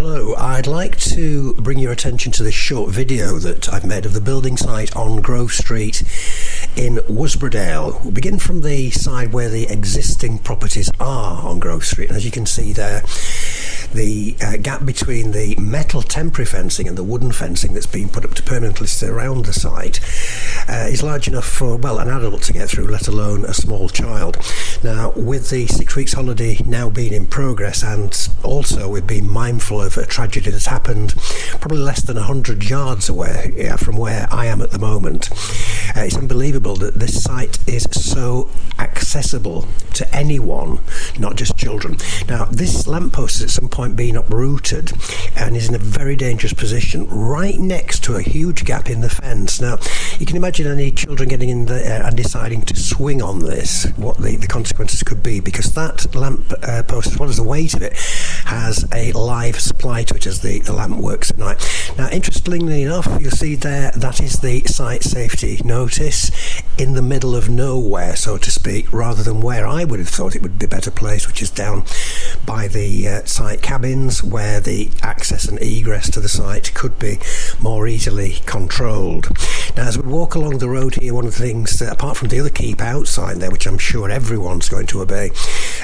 Hello, I'd like to bring your attention to this short video that I've made of the building site on Grove Street in Worsbrough Dale. We'll begin from the side where the existing properties are on Grove Street, and as you can see there, the gap between the metal temporary fencing and the wooden fencing that's been put up to permanently surround the site is large enough for, well, an adult to get through, let alone a small child. Now, with the 6 weeks holiday now being in progress, and also we've been mindful of a tragedy that's happened probably less than 100 yards away from where I am at the moment, it's unbelievable that this site is so accessible to anyone, not just children. Now, this lamppost is at some point being uprooted and is in a very dangerous position right next to a huge gap in the fence. Now, you can imagine any children getting in there and deciding to swing on this, what the consequences could be, because that lamp post, as well as the weight of it, has a live supply to it as the lamp works at night. Now, interestingly enough, you'll see there, that is the site safety notice in the middle of nowhere, so to speak, rather than where I would have thought it would be better placed, which is down by the site cabins, where the access and egress to the site could be more easily controlled. Now, as we walk along the road here, one of the things that, apart from the other keep out sign there, which I'm sure everyone's going to obey,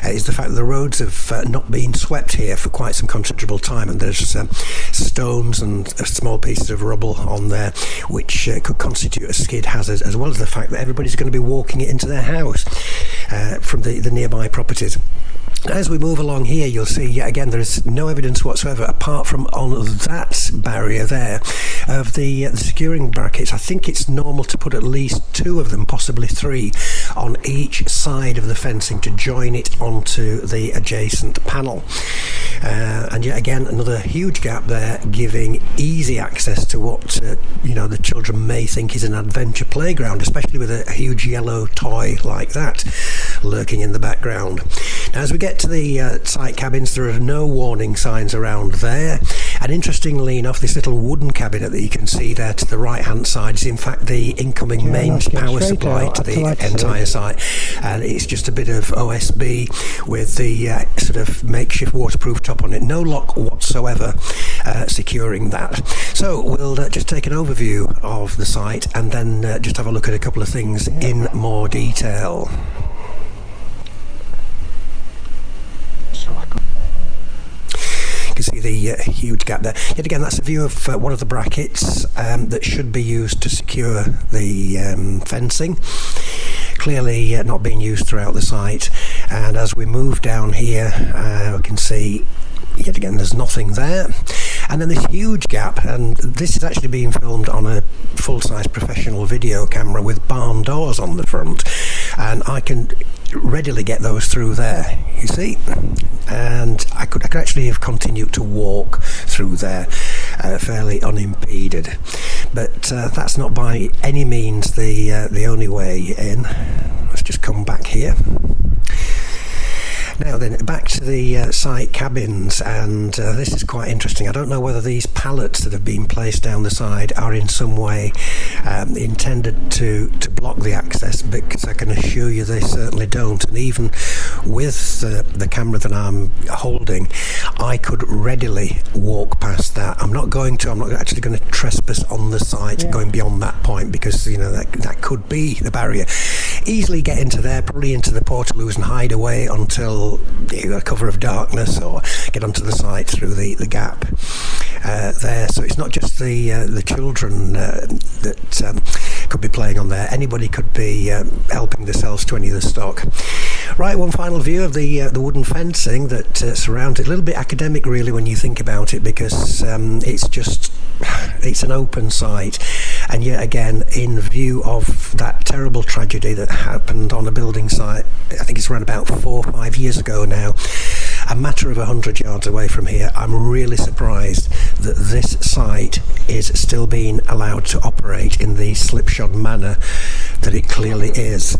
is the fact that the roads have not been swept here for quite some considerable time, and there's stones and small pieces of rubble on there which could constitute a skid hazard, as well as the fact that everybody's going to be walking it into their house from the nearby properties. As we move along here, you'll see yet again there is no evidence whatsoever, apart from on that barrier there, of the securing brackets. I think it's normal to put at least 2 of them, possibly 3, on each side of the fencing to join it onto the adjacent panel. And yet again, another huge gap there, giving easy access to what the children may think is an adventure playground, especially with a huge yellow toy like that lurking in the background. Now, as we get to the site cabins, there are no warning signs around there, and interestingly enough, this little wooden cabinet that you can see there to the right hand side is in fact the incoming main power supply to the entire site, and it's just a bit of OSB with the sort of makeshift waterproof top on it, no lock whatsoever securing that. So we'll just take an overview of the site and then just have a look at a couple of things in more detail. You can see the huge gap there. Yet again, that's a view of one of the brackets that should be used to secure the fencing. Clearly not being used throughout the site. And as we move down here, we can see yet again there's nothing there. And then this huge gap, and this is actually being filmed on a full-size professional video camera with barn doors on the front, and I can readily get those through there, you see, and I could actually have continued to walk through there fairly unimpeded, but that's not by any means the only way in. Let's just come back here. Now then, back to the site cabins, and this is quite interesting. I don't know whether these pallets that have been placed down the side are in some way intended to block the access, because I can assure you they certainly don't. And even with the camera that I'm holding, I could readily walk past that. I'm not actually going to trespass on the site going beyond that point, because that could be the barrier. Easily get into there, probably into the portaloos, and hide away until you got a cover of darkness, or get onto the site through the gap there. So it's not just the children that could be playing on there. Anybody could be helping themselves to any of the stock. Right, one final view of the wooden fencing that surrounds it. A little bit academic really when you think about it, because it's an open site, and yet again, in view of that terrible tragedy that happened on a building site, I think it's around about 4 or 5 years ago now, a matter of 100 yards away from here, I'm really surprised that this site is still being allowed to operate in the slipshod manner that it clearly is.